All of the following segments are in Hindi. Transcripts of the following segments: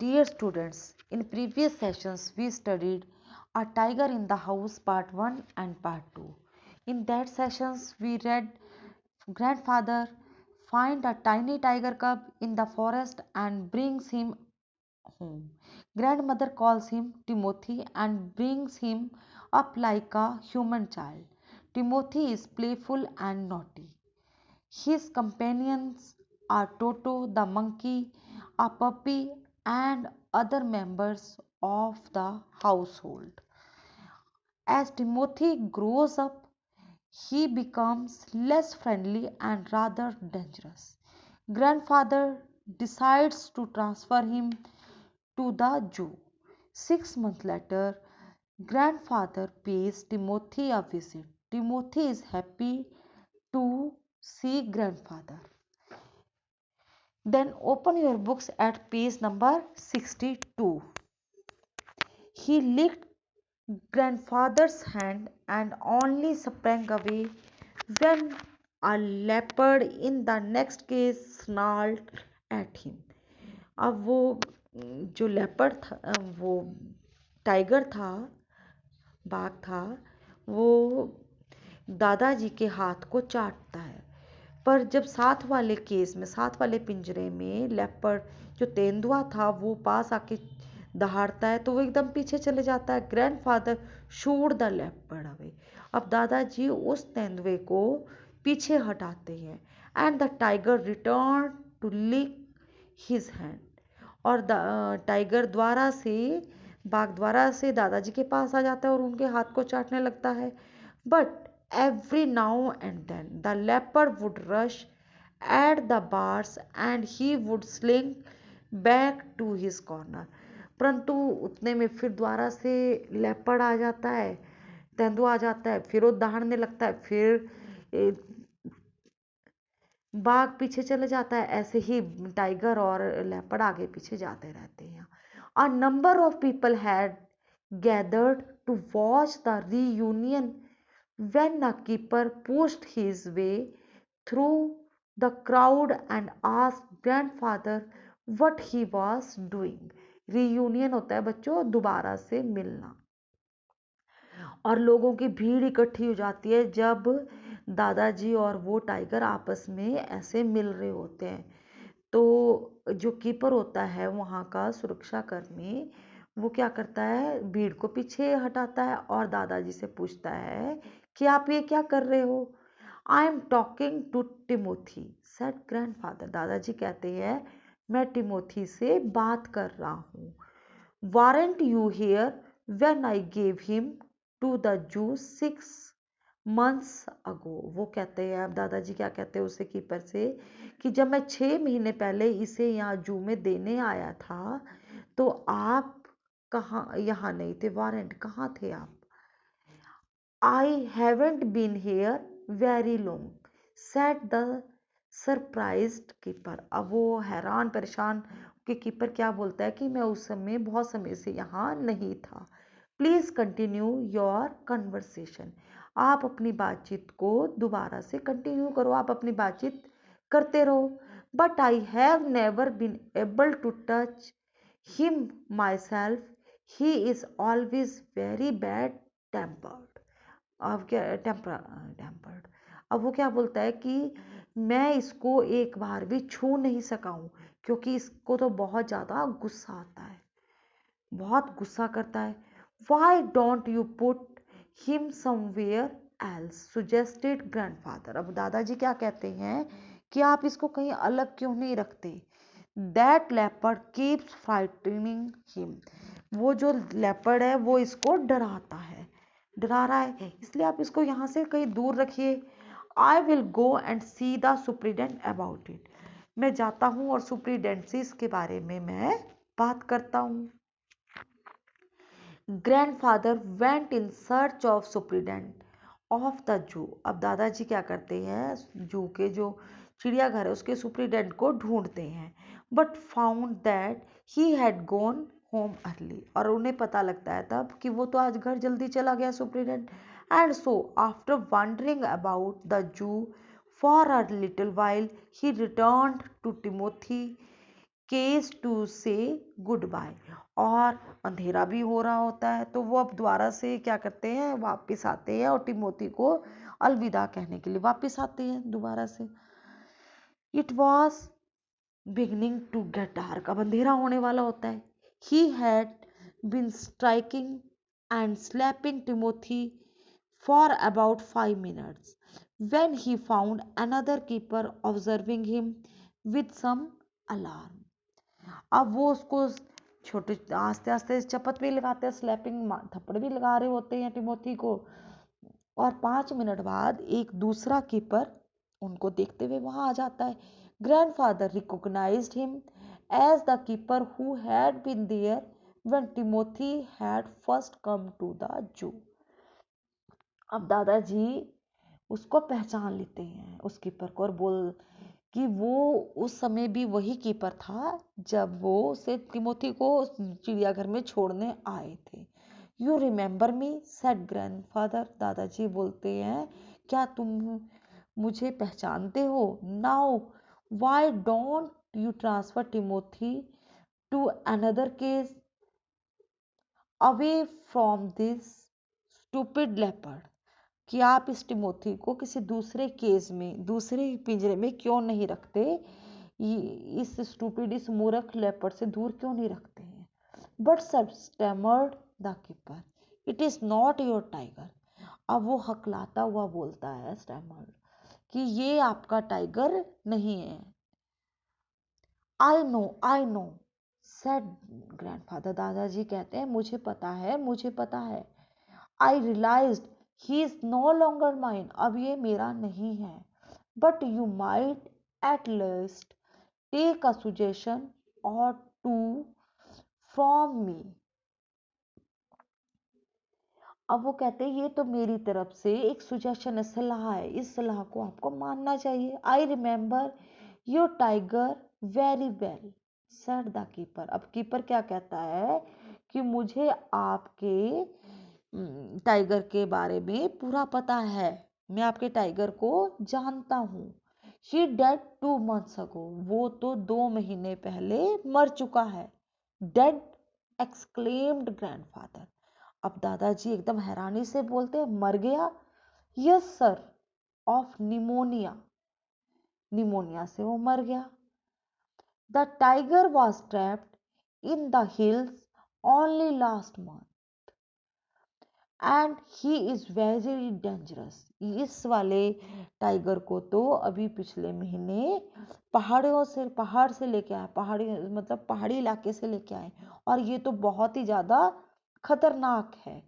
Dear students, in previous sessions we studied A Tiger in the House Part 1 and Part 2. In that sessions we read grandfather find a tiny tiger cub in the forest and brings him home. Grandmother calls him Timothy and brings him up like a human child. Timothy is playful and naughty. His companions are Toto the monkey, a puppy, and other members of the household. As Timothy grows up, he becomes less friendly and rather dangerous. Grandfather decides to transfer him to the zoo. 6 months later, grandfather pays Timothy a visit. Timothy is happy to see grandfather. Then open your books at page number 62. He licked grandfather's hand and only sprang away when a leopard in the next case snarled at him. अब वो जो लेपर्ड था, वो टाइगर था, बाघ था, वो दादाजी के हाथ को चाटता है। पर जब साथ वाले केस में, साथ वाले पिंजरे में लेपर्ड जो तेंदुआ था वो पास आके दहाड़ता है तो वो एकदम पीछे चले जाता है। Grandfather shooed the leopard away. अब दादाजी उस तेंदुए को पीछे हटाते हैं and the tiger return to lick his hand. और टाइगर द्वारा से, बाघ द्वारा से दादाजी के पास आ जाता है और उनके हाथ को चाटने लगता है। But every now and then the leopard would rush at the bars and he would slink back to his corner. परंतु उतने में फिर द्वारा से लेपर्ड आ जाता है, तेंदुआ आ जाता है, फिर वो दहाड़ने लगता है, फिर बाघ पीछे चले जाता है। ऐसे ही टाइगर और लेपर्ड आगे पीछे जाते रहते हैं। A number of people had gathered to watch the reunion when a keeper pushed his way through the crowd and asked grandfather what he was doing. Reunion होता है बच्चों दोबारा से मिलना, और लोगों की भीड़ इकट्ठी हो जाती है जब दादाजी और वो टाइगर आपस में ऐसे मिल रहे होते हैं। तो जो कीपर होता है वहाँ का सुरक्षा कर्मी, वो क्या करता है, भीड़ को पीछे हटाता है और दादाजी से पूछता है कि आप ये क्या कर रहे हो। I am talking to Timothy said grandfather. दादाजी कहते हैं मैं टिमोथी से बात कर रहा हूँ। Weren't you here when I gave him to the zoo 6 months अगो। वो कहते हैं, अब दादाजी क्या कहते हैं उसे कीपर से कि जब मैं 6 महीने पहले इसे यहाँ जू में देने आया था तो आप कहाँ यहाँ नहीं थे। वारंट कहाँ थे आप। I haven't been here very long said the surprised keeper. अब वो हैरान परेशान कि कीपर क्या बोलता है कि मैं उस समय बहुत समय से यहाँ नहीं था। Please continue your conversation. आप अपनी बातचीत को दोबारा से कंटिन्यू करो, आप अपनी बातचीत करते रहो। But I have never been able to touch him myself, he is always very bad tempered. अब क्या टेम्पर्ड, अब वो क्या बोलता है कि मैं इसको एक बार भी छू नहीं सका हूँ क्योंकि इसको तो बहुत ज़्यादा गुस्सा आता है, बहुत गुस्सा करता है। Y don't you put him somewhere else suggested grandfather. अब दादाजी क्या कहते हैं कि आप इसको कहीं अलग क्यों नहीं रखते। That leopard keeps frightening him. वो जो लेपर्ड है वो इसको डराता है, डरा रहा है, इसलिए आप इसको यहाँ से कहीं दूर रखिए। I will go and see the superintendent about it. मैं जाता हूँ और सुप्रीडेंट से इसके बारे में मैं बात करता हूँ। Grandfather went in search of superintendent of the zoo. अब दादाजी क्या करते हैं, जू के जो चिड़ियाघर है उसके सुप्रीडेंट को ढूंढते हैं। But found that he had gone home early. और उन्हें पता लगता है तब कि वो तो आज घर जल्दी चला गया superintendent. And so after wandering about the zoo for a little while he return to Timothy cage to say goodbye, और अंधेरा भी हो रहा होता है, तो वो अब दोबारा से क्या करते हैं, वापस आते हैं और टिमोथी को अलविदा कहने के लिए वापस आते हैं दोबारा से। It was beginning to get dark, अब अंधेरा होने वाला होता है। He had been striking and slapping Timothy for about 5 minutes when he found another keeper observing him with some alarm। अब वो उसको छोटे आस्ते आस्ते चपत भी लगाते हैं, स्लैपिंग थप्पड़ भी लगा रहे होते हैं टिमोथी को, और 5 मिनट बाद एक दूसरा कीपर उनको देखते हुए वहां आ जाता है। Grandfather recognised him as the keeper who had been there when Timothy had first come to the zoo. अब दादाजी उसको पहचान लेते हैं उस कीपर को, और बोल कि वो उस समय भी वही कीपर था जब वो उसे टिमोथी को चिड़ियाघर में छोड़ने आए थे। You remember me said grandfather, दादाजी बोलते हैं क्या तुम मुझे पहचानते हो? Now why don't you transfer Timothy to another cage away from this stupid leopard, कि आप इस टिमोथी को किसी दूसरे केस में, दूसरे पिंजरे में क्यों नहीं रखते, इस स्टूपिड, इस मूर्ख लेपर्ड से दूर क्यों नहीं रखते हैं? बट सब stammered the keeper, it is not your tiger. अब वो हकलाता हुआ बोलता है स्टैमर्ड कि ये आपका टाइगर नहीं है। आई नो सेड ग्रैंडफादर, दादाजी कहते हैं मुझे पता है, मुझे पता है। I realized he is no longer mine, अब ये मेरा नहीं है। But you might at least take a suggestion or two from me. अब वो कहते हैं ये तो मेरी तरफ से एक सुजेशन, सलाह है, इस सलाह को आपको मानना चाहिए। I remember your tiger very well said the keeper. अब कीपर क्या कहता है कि मुझे आपके टाइगर के बारे में पूरा पता है, मैं आपके टाइगर को जानता हूँ। शी डेड 2 months ago, वो तो 2 महीने पहले मर चुका है। Dead exclaimed grandfather. अब दादाजी एकदम हैरानी से बोलते हैं मर गया? Yes sir, of pneumonia, pneumonia से वो मर गया। The tiger was trapped in the hills only last month and he is very dangerous. इस वाले टाइगर को तो अभी पिछले महीने पहाड़ से लेके आए, पहाड़ी मतलब पहाड़ी इलाके से लेके आए, और ये तो बहुत ही ज्यादा खतरनाक है।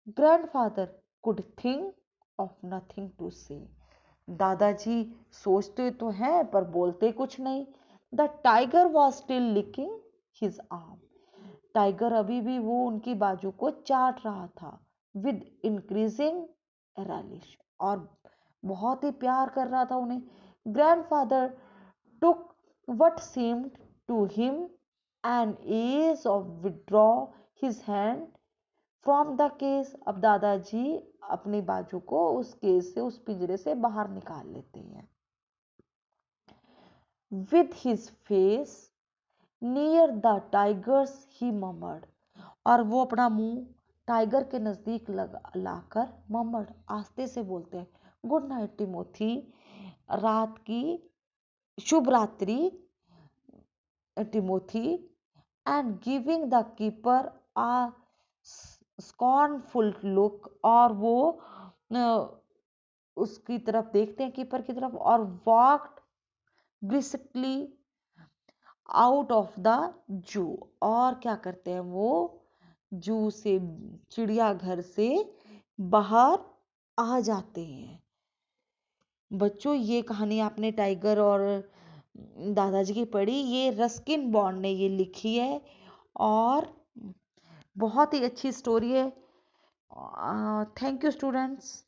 Grandfather could think of nothing to say, दादाजी सोचते तो हैं पर बोलते कुछ नहीं। The tiger was still licking his arm, tiger अभी भी वो उनकी बाजू को चाट रहा था। विद इंक्रीजिंग रैलिश, और बहुत ही प्यार कर रहा था उन्हें। Grandfather took what seemed to him an age to withdraw his hand from the cage. अब दादाजी अपनी बाजू को उस केस से, उस पिंजरे से बाहर निकाल लेते हैं। With his face near the tiger's he murmured, और वो अपना मुंह टाइगर के नजदीक लाकर ममर्ड, आस्ते से बोलते हैं गुड नाइट टिमोथी, रात की शुभ रात्रि Timothy, and giving the keeper a scornful look, और वो उसकी तरफ देखते हैं, कीपर की तरफ, और walked briskly out of the zoo, और क्या करते हैं वो जू से, चिड़ियाघर से बाहर आ जाते हैं। बच्चों ये कहानी आपने टाइगर और दादाजी की पढ़ी, ये रस्किन बॉन्ड ने ये लिखी है, और बहुत ही अच्छी स्टोरी है। Thank you students.